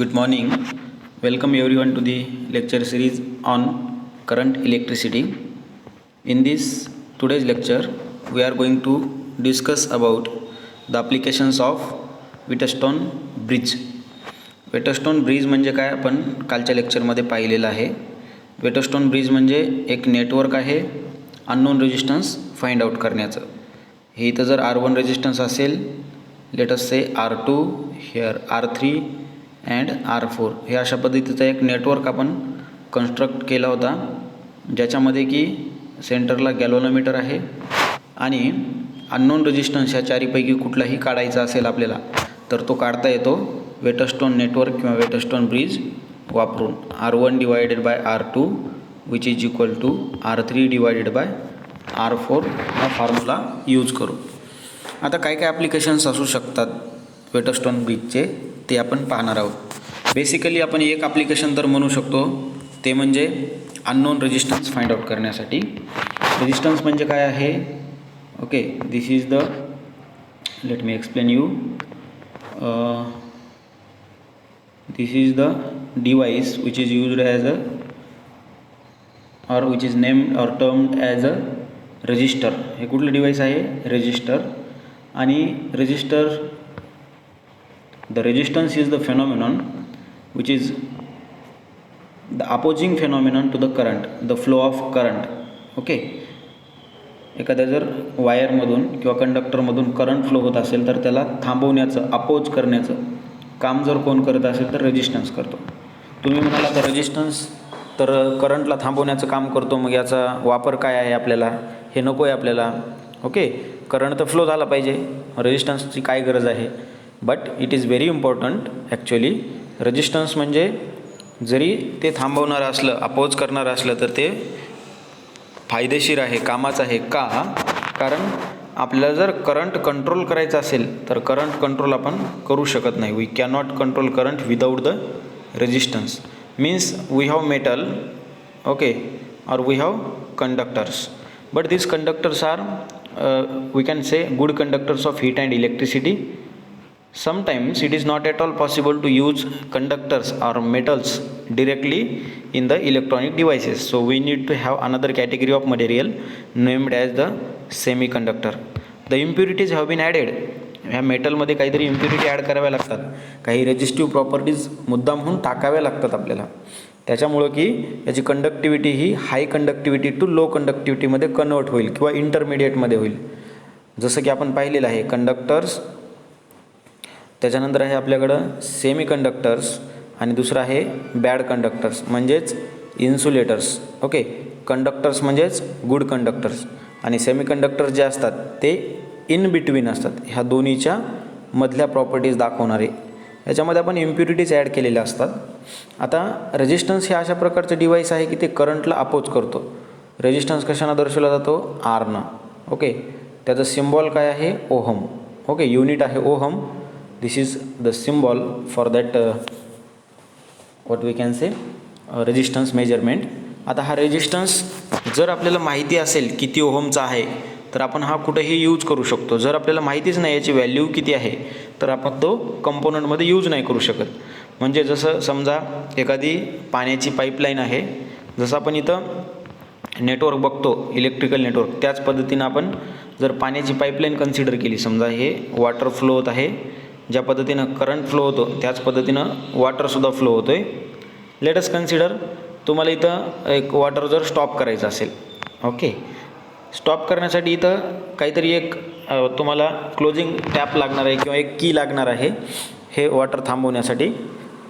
Good morning. Welcome everyone to the lecture series on current electricity. In this today's lecture, we are going to discuss about the applications of Wheatstone Bridge. Wheatstone Bridge म्हणजे काय आपण कालच्या लेक्चरमध्ये पाहिलेलं आहे. Wheatstone Bridge म्हणजे एक network आहे अननोन रेजिस्टन्स फाइंड आउट करण्याचं. हे इथं जर R1 रेजिस्टन्स असेल, let us say R2, here R3 and R4, हे अशा पद्धतीचं एक नेटवर्क आपण कन्स्ट्रक्ट केला होता, ज्याच्यामध्ये की सेंटरला गॅल्व्हनोमीटर आहे आणि अननोन रेजिस्टन्स ह्या चारीपैकी कुठलाही काढायचा असेल आपल्याला तर तो काढता येतो वेटस्टोन नेटवर्क किंवा वेटस्टोन ब्रिज वापरून. R1 divided by R2 which is equal to R3 divided by R4 हा फॉर्म्युला यूज करू. आता काय काय ॲप्लिकेशन्स असू शकतात वेटस्टोन ब्रिजचे ते आपण पाहणार आहोत. बेसिकली आपण एक ॲप्लिकेशन तर म्हणू शकतो, ते म्हणजे अननोन रेजिस्टन्स फाइंड आउट करण्यासाठी. रेजिस्टन्स म्हणजे काय आहे? Okay, this is the, let me explain you. This is the device which is used as a और विच इज नेम्ड और टर्म्ड ॲज अ रजिस्टर. हे कुठलं डिवाइस आहे? रजिस्टर. आणि register, the resistance is the phenomenon which is the opposing phenomenon to the current, the flow of current. Okay, एखाद्या जर वायरमधून किंवा कंडक्टरमधून current flow होत असेल तर त्याला थांबवण्याचं, अपोज करण्याचं काम जर कोण करत असेल तर रेजिस्टन्स करतो. तुम्ही म्हणाला तर रेजिस्टन्स तर करंटला थांबवण्याचं काम करतो, मग याचा वापर काय आहे आपल्याला? हे नको आहे आपल्याला. ओके, करंट तर फ्लो झाला पाहिजे, रेजिस्टन्सची काय गरज आहे? But it is very important actually. Resistance म्हणजे जरी ते थांबवणारं असलं, अपोज करणारं असलं तर ते फायदेशीर आहे, कामाचं आहे. का? कारण आपल्याला जर करंट कंट्रोल करायचं असेल तर करंट कंट्रोल आपण करू शकत नाही. We cannot control current without the resistance. Means we have metal, okay, और we have conductors. But these conductors are we can say good conductors of heat and electricity. Sometimes it is not at all possible to use conductors or metals directly in the electronic devices. So we need to have another category of material named as the semiconductor. The impurities have been added. ह्या मेटलमध्ये काहीतरी impurity add कराव्या लागतात, काही resistive properties मुद्दामहून टाकाव्या लागतात आपल्याला, त्याच्यामुळं की याची कंडक्टिव्हिटी ही हाय कंडक्टिव्हिटी टू लो कंडक्टिव्हिटीमध्ये कन्वर्ट होईल किंवा इंटरमिडिएटमध्ये होईल. जसं की आपण पाहिलेलं आहे कंडक्टर्स, त्याच्यानंतर आहे आपल्याकडं सेमी कंडक्टर्स आणि दुसरं आहे बॅड कंडक्टर्स म्हणजेच इन्सुलेटर्स. ओके, कंडक्टर्स म्हणजेच गुड कंडक्टर्स आणि सेमी कंडक्टर्स जे असतात ते इन बिटवीन असतात, ह्या दोन्हीच्या मधल्या प्रॉपर्टीज दाखवणारे. याच्यामध्ये आपण इम्प्युरिटीज ॲड केलेल्या असतात. आता रेजिस्टन्स हे अशा प्रकारचं डिवाईस आहे की ते करंटला अपोज करतो. रेजिस्टन्स कशानं दर्शवला जातो? आरनं. ओके, त्याचं सिम्बॉल काय आहे? ओहम. ओके, युनिट आहे ohm. This is the symbol for that what we can say resistance measurement. आता हा रेजिस्टन्स जर आपल्याला माहिती असेल किती ओहमचा आहे तर आपण हा कुठेही यूज करू शकतो. जर आपल्याला माहितीच नाही याची व्हॅल्यू किती आहे तर आपण तो कंपोनंटमध्ये यूज नाही करू शकत. म्हणजे जसं समजा एखादी पाण्याची पाईपलाईन आहे, जसं आपण इथं नेटवर्क बघतो इलेक्ट्रिकल नेटवर्क, त्याच पद्धतीनं आपण जर पाण्याची पाईपलाईन कन्सिडर केली, समजा हे वॉटर फ्लो होत आहे, ज्या पद्धतीनं करंट फ्लो होतो त्याच पद्धतीनं वॉटरसुद्धा फ्लो होतो आहे. लेट अस कन्सिडर, तुम्हाला इथं एक वॉटर जर स्टॉप करायचं असेल, ओके, स्टॉप करण्यासाठी इथं काहीतरी एक तुम्हाला क्लोजिंग टॅप लागणार आहे किंवा एक की लागणार आहे हे वॉटर थांबवण्यासाठी.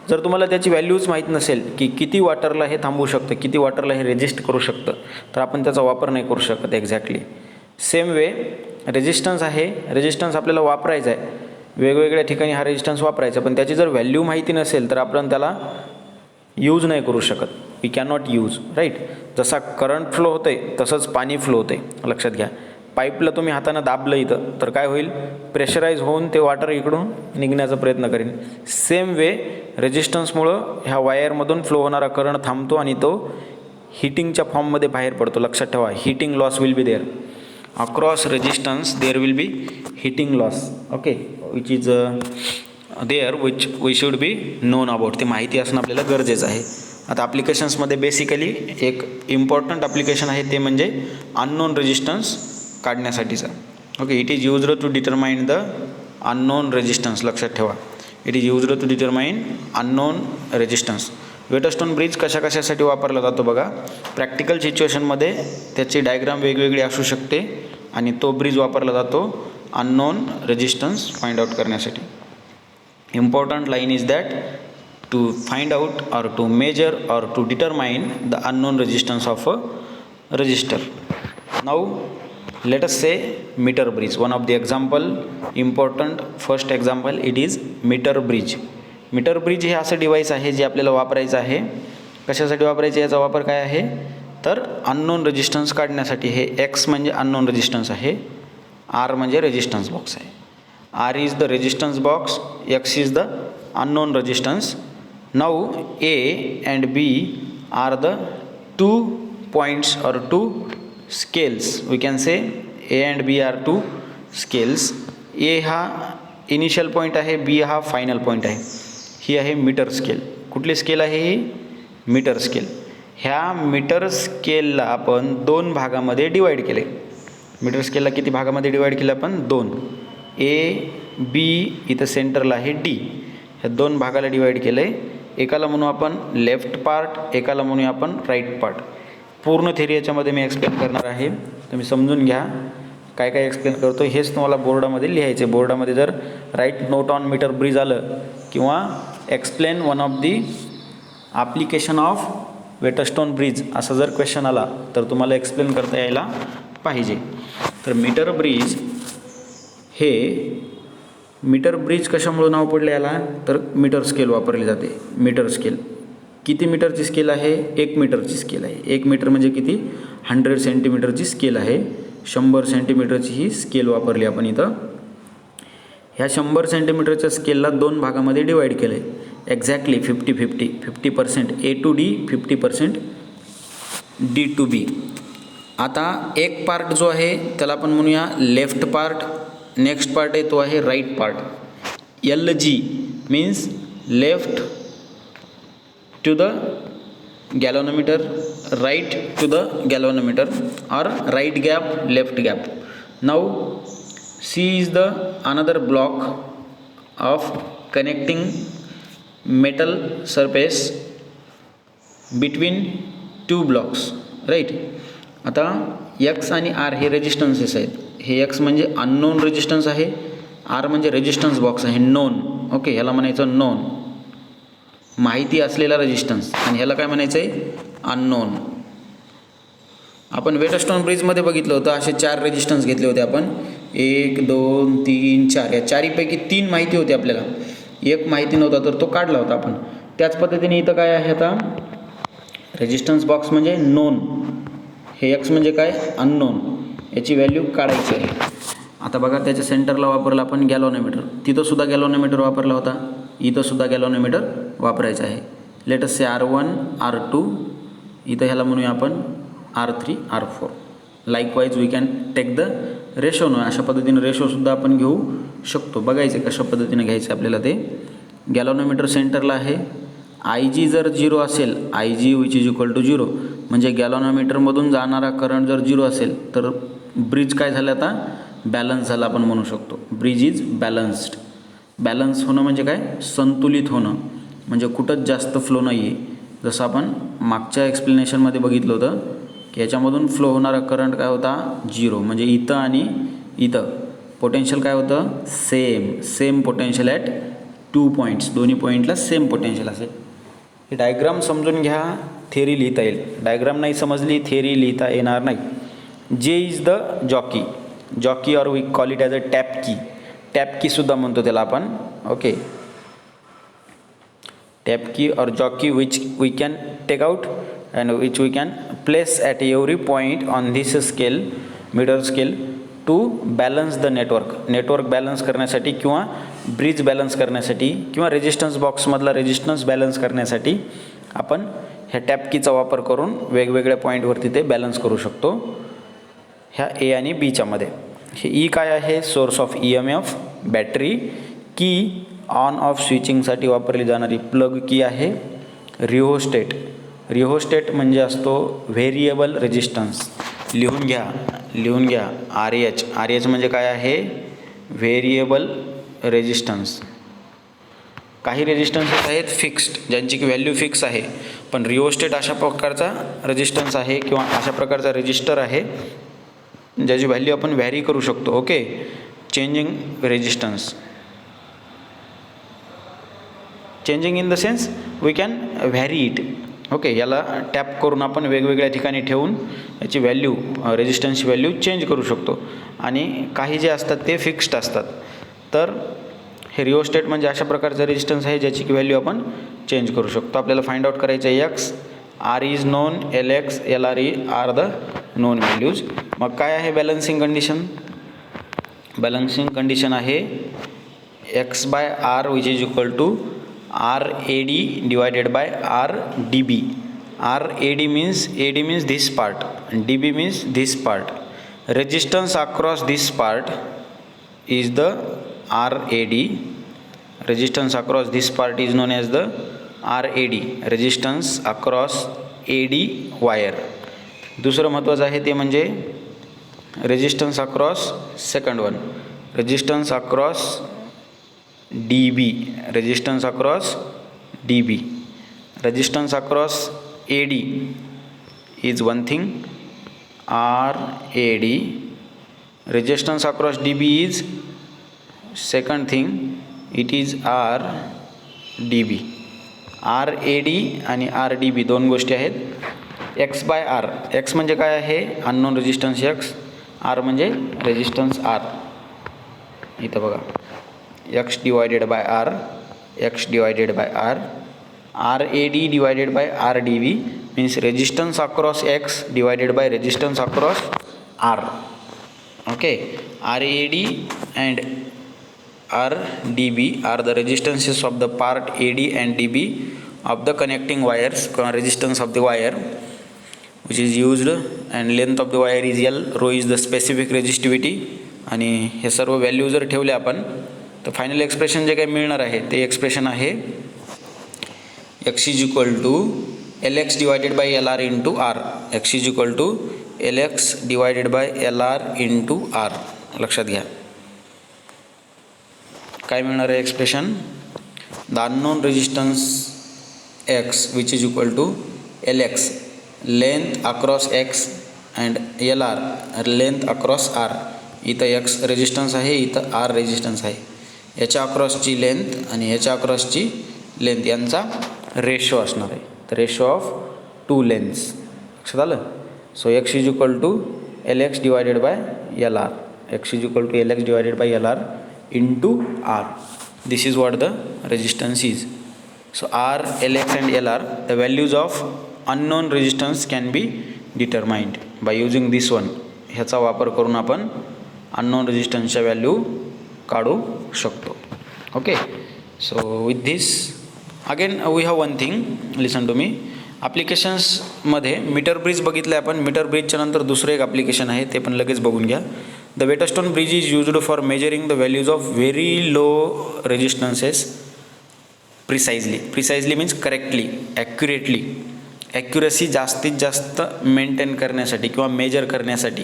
जर तुम्हाला त्याची व्हॅल्यूच माहीत नसेल की किती वॉटरला हे थांबवू शकतं, किती वॉटरला हे रेजिस्ट करू शकतं, तर आपण त्याचा वापर नाही करू शकत एक्झॅक्टली. सेम वे रेजिस्टन्स आहे, रेजिस्टन्स आपल्याला वापरायचा आहे, वेगवेगळ्या ठिकाणी हा रेजिस्टन्स वापरायचा, पण त्याची जर व्हॅल्यू माहिती नसेल तर आपण त्याला यूज नाही करू शकत. We cannot use, right. जसा करंट फ्लो होतं आहे तसंच पाणी फ्लो होतं आहे, लक्षात घ्या. पाईपला तुम्ही हातानं दाबलं इथं तर काय होईल? प्रेशराईज होऊन ते वॉटर इकडून निघण्याचा प्रयत्न करेन. सेम वे रेजिस्टन्समुळं ह्या वायरमधून फ्लो होणारा करंट थांबतो आणि तो हिटिंगच्या फॉर्ममध्ये बाहेर पडतो. लक्षात ठेवा, heating loss will be there. Across resistance there will be heating loss, okay, which is there which we should be known about, ते माहिती असणं आपल्याला गरजेचं आहे. आता ॲप्लिकेशन्समध्ये बेसिकली एक इम्पॉर्टंट ॲप्लिकेशन आहे ते म्हणजे अननोन रेजिस्टन्स काढण्यासाठीचं. Okay, it is used to determine the unknown resistance. लक्षात ठेवा, it is used to determine unknown resistance. Wheatstone bridge कशासाठी वापरला जातो बघा. प्रॅक्टिकल सिच्युएशनमध्ये त्याची डायग्राम वेगवेगळी असू शकते आणि तो ब्रिज वापरला जातो अननोन रेजिस्टन्स फाइंड आउट करण्यासाठी. Important line is that to find out or to measure or to determine the unknown resistance of a resistor. Now let us say meter bridge. One of the example, important first example, it is meter bridge. Meter bridge हे असं device आहे जे आपल्याला वापरायचं आहे. कशासाठी वापरायचं, याचा वापर काय आहे तर अननोन रेजिस्टन्स काढण्यासाठी. हे एक्स म्हणजे अननोन रेजिस्टन्स आहे, आर म्हणजे रेजिस्टन्स बॉक्स आहे. R is the resistance box, X is the unknown resistance. Now A and B are the two points or two scales. We can say A and B are two scales. A हा initial point आहे, B हा final point आहे. ही आहे metre scale. कुठली scale आहे ही, metre scale. ह्या metre स्केलला आपण दोन भागामध्ये डिवाईड केले. मीटर स्केलला किती भागामध्ये डिवाईड केलं आपण, दोन. A B इथं सेंटरला आहे D. ह्या दोन भागाला डिवाईड केलं आहे. एकाला म्हणू आपण लेफ्ट पार्ट, एकाला म्हणूया आपण राईट पार्ट. पूर्ण थेरी याच्यामध्ये मी एक्सप्लेन करणार आहे, तुम्ही समजून घ्या काय काय एक्सप्लेन करतो. हेच तुम्हाला बोर्डामध्ये लिहायचे. बोर्डामध्ये जर write note on meter bridge आलं किंवा explain one of the application of Wheatstone bridge असं जर क्वेश्चन आला तर तुम्हाला एक्सप्लेन करता यायला पाहिजे. तर मीटर ब्रिज हे, मीटर ब्रिज कशामुळे नाव पडलं याला तर मीटर स्केल वापरली जाते. मीटर स्केल किती मीटरची स्केल आहे, 1 मीटरची स्केल आहे. 1 मीटर म्हणजे किती, 100 सेंटीमीटरची स्केल आहे. 100 सेंटीमीटरची ही स्केल वापरली आपण इथं. ह्या 100 सेंटीमीटरच्या स्केलला दोन भागामध्ये डिवाईड केलं आहे. Exactly 50-50, 50% A to D, 50% D to B. आता एक पार्ट जो आहे त्याला आपण म्हणूया लेफ्ट पार्ट. नेक्स्ट पार्ट आहे तो आहे right part. LG means left to the galvanometer, right to the galvanometer और right gap, left gap. Now C is the another block of connecting metal surface between two blocks, right. आता X आणि R हे रेजिस्टन्सेस आहेत. हे X म्हणजे unknown resistance आहे, R म्हणजे resistance box आहे नोन. ओके, ह्याला म्हणायचं नोन, माहिती असलेला रेजिस्टन्स, आणि ह्याला काय म्हणायचं आहे अननोन. आपण वेटस्टोन ब्रिजमध्ये बघितलं होतं असे 4 रेजिस्टन्स घेतले होते आपण. 1 2 3 4. या चारीपैकी 3 माहिती होती आपल्याला, एक माहिती नव्हता तर तो काढला होता आपण. त्याच पद्धतीने इथं काय आहे, आता रेजिस्टन्स बॉक्स म्हणजे नोन, हे X म्हणजे काय अननोन, याची व्हॅल्यू काढायची आहे. आता बघा त्याच्या सेंटरला वापरला आपण गॅलोनोमीटर. तिथंसुद्धा गॅलोनोमीटर वापरला होता, इथंसुद्धा गॅलोनोमीटर वापरायचं आहे. लेट अस से R1 R2, इथं ह्याला म्हणूया आपण R3 R4. Likewise we can take the ratio. अशा पद्धतीने रेशोसुद्धा आपण घेऊ शकतो. बघायचं कशा पद्धतीने घ्यायचं आपल्याला ते. गॅलोनोमीटर सेंटरला आहे. IG जर 0 असेल, IG which is equal to 0, म्हणजे गॅलोनोमीटरमधून जाणारा करंट जर 0 असेल तर ब्रिज काय झालं, आता बॅलन्स झाला आपण म्हणू शकतो. Bridge is balanced. बॅलन्स होणं म्हणजे काय, संतुलित होणं, म्हणजे कुठंच जास्त फ्लो नाही आहे. जसं आपण मागच्या एक्सप्लेनेशनमध्ये बघितलं होतं की याच्यामधून फ्लो होणारा करंट काय होता 0, म्हणजे इथं आणि इथं पोटेन्शियल काय होतं सेम पोटेन्शियल ॲट 2 पॉईंट्स. दोन्ही पॉईंटला सेम पोटेन्शियल असेल. हे डायग्राम समजून घ्या, थेरी लिहिता येईल. डायग्राम नाही समजली थेरी लिहिता येणार नाही. जे इज द जॉकी और we call it as a tap key. Tap कीसुद्धा म्हणतो त्याला आपण. ओके, टॅप की और jockey which we can take out and which we can place at every point on this scale, meter scale, to balance the network balance करण्यासाठी किंवा bridge balance करण्यासाठी किंवा resistance बॉक्समधला resistance balance करण्यासाठी आपण ह्या tap कीचा वापर करून वेगवेगळ्या पॉईंटवरती ते बॅलन्स करू शकतो ह्या A आणि Bच्या मध्ये. हे E काय आहे, सोर्स ऑफ EMF, बॅटरी, की ऑन ऑफ स्विचिंगसाठी वापरली जाणारी प्लग की आहे रिओस्टेट. रिओस्टेट म्हणजे असतो व्हेरिएबल रेजिस्टन्स. लिहून घ्या RH म्हणजे काय आहे, व्हेरिएबल रेजिस्टन्स. काही रेजिस्टन्सेस आहेत फिक्स्ड, ज्यांची की व्हॅल्यू फिक्स आहे, पण रिओस्टेट अशा प्रकारचा रेजिस्टन्स आहे किंवा अशा प्रकारचा रेजिस्टर आहे ज्याची व्हॅल्यू आपण व्हॅरी करू शकतो. Okay, changing resistance, changing in the sense we can vary it. Okay, याला टॅप करून आपण वेगवेगळ्या ठिकाणी ठेवून याची व्हॅल्यू, रेजिस्टन्सची व्हॅल्यू चेंज करू शकतो. आणि काही जे असतात ते फिक्स्ड असतात. तर हे रिओस्टेट म्हणजे अशा प्रकारचा रेजिस्टन्स आहे ज्याची की व्हॅल्यू आपण चेंज करू शकतो. आपल्याला फाइंड आउट करायचं आहे X, R is known, LX, LR are the known values. मग काय आहे बॅलन्सिंग कंडिशन? बॅलन्सिंग कंडिशन आहे x/r which is equal to RAD divided by RDB. RAD means this part and DB means this part. Resistance across this part is the RAD. Resistance across this part is known as the RAD. Resistance across AD wire. दुसरं महत्त्वाचं आहे ते म्हणजे resistance across, second one resistance across DB, resistance across DB. Resistance across AD is one thing, RAD. Resistance across DB is second thing, it is RDB. RAD आणि RDB दोन गोष्टी आहेत. x/r, x म्हणजे काय आहे, अननोन रेजिस्टन्स x, r म्हणजे resistance r. इथं बघा, x divided by r, x divided by r. RAD divided by RDB means resistance across x divided by resistance across r. Okay, RAD and RDB are the resistances of the part AD and DB of the connecting wires, resistance of the wire which is used, and length of the wire is L, rho is the specific resistivity. आणि हे सर्व value जर ठेवले आपण तर final expression जे काही मिळणार आहे ते एक्सप्रेशन आहे x is equal to LX divided by LR into R. x is equal to LX divided by LR into R. लक्षात घ्या काय मिळणार आहे expression. The unknown resistance x which is equal to LX length across x and LR length across R. इथं x resistance आहे, इथं R resistance आहे. याच्या अक्रॉसची लेंथ आणि याच्या अक्रॉसची लेंथ यांचा रेशो असणार आहे. तर रेशो ऑफ टू लेंथ्स. लक्षात आलं. So x is equal to LX divided by LR. x is equal to LX divided by LR into R. This is what the resistance is. So R, LX and LR, the values of unknown resistance can be determined by using this one. ह्याचा वापर करून आपण अननोन रेजिस्टन्सच्या value काढू शकतो. Okay, so with this again we have one thing, listen to me. ॲप्लिकेशन्समध्ये meter bridge बघितलं आहे आपण. मीटर ब्रिजच्या नंतर दुसरं एक ॲप्लिकेशन आहे ते पण लगेच बघून घ्या. The Wheatstone bridge is used for measuring the values of very low resistances precisely means correctly, accurately. Accuracy जास्तीत जास्त मेंटेन करण्यासाठी किंवा मेजर करण्यासाठी.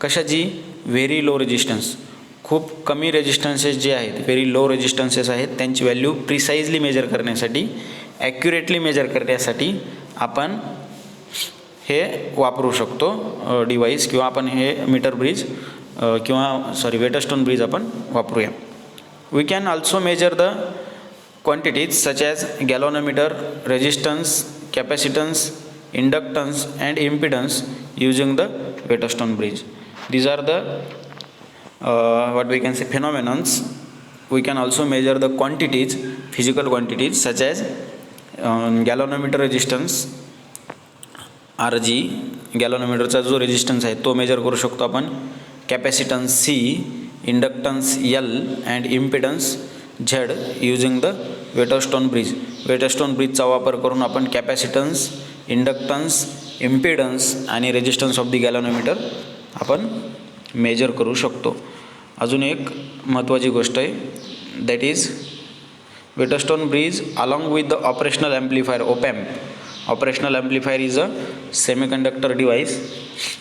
कशाची? Very low resistance. खूप कमी रेजिस्टन्सेस जे आहेत, व्हेरी लो रेजिस्टन्सेस आहेत, त्यांची व्हॅल्यू प्रिसाइजली मेजर करण्यासाठी, ॲक्युरेटली मेजर करण्यासाठी आपण हे वापरू शकतो डिवाइस, किंवा आपण हे मीटर ब्रिज किंवा वेटस्टोन ब्रिज आपण वापरूया. We can also measure the quantities such as galvanometer, resistance, capacitance, inductance and impedance using the Wheatstone bridge. These are the what we can say phenomenons. We can also measure the quantities, physical quantities such as galvanometer resistance RG, गॅलोनोमीटरचा जो resistance आहे तो measure करू शकतो आपण. Capacitance C, inductance L and impedance Z using the Wheatstone bridge. Wheatstone ब्रिजचा वापर करून आपण कॅपॅसिटन्स, इंडक्टन्स, इम्पिडन्स आणि रेजिस्टन्स ऑफ द गॅलोनोमीटर आपण मेजर करू शकतो. अजून एक महत्त्वाची गोष्ट आहे, that is Wheatstone bridge along with the operational amplifier op-amp. Operational amplifier is a semiconductor device.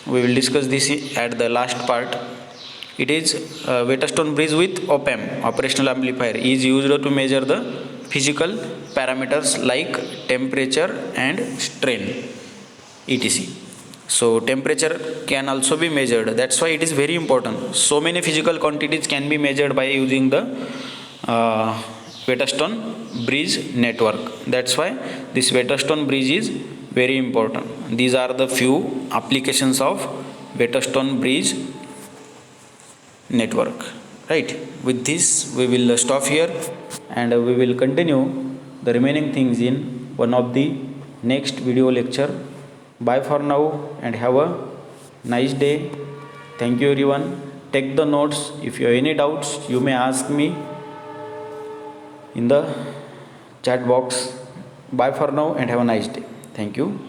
We will discuss this at the last part. It is Wheatstone bridge with op-amp, operational amplifier, is used to measure the physical parameters like temperature and strain, etc. So temperature can also be measured. That's why it is very important. So many physical quantities can be measured by using the Wheatstone bridge network. That's why this Wheatstone bridge is very important. These are the few applications of Wheatstone bridge network. Right. With this, we will stop here and we will continue the remaining things in one of the next video lecture. Bye for now and have a nice day. Thank you everyone. Take the notes. If you have any doubts, you may ask me in the chat box. Bye for now and have a nice day. Thank you.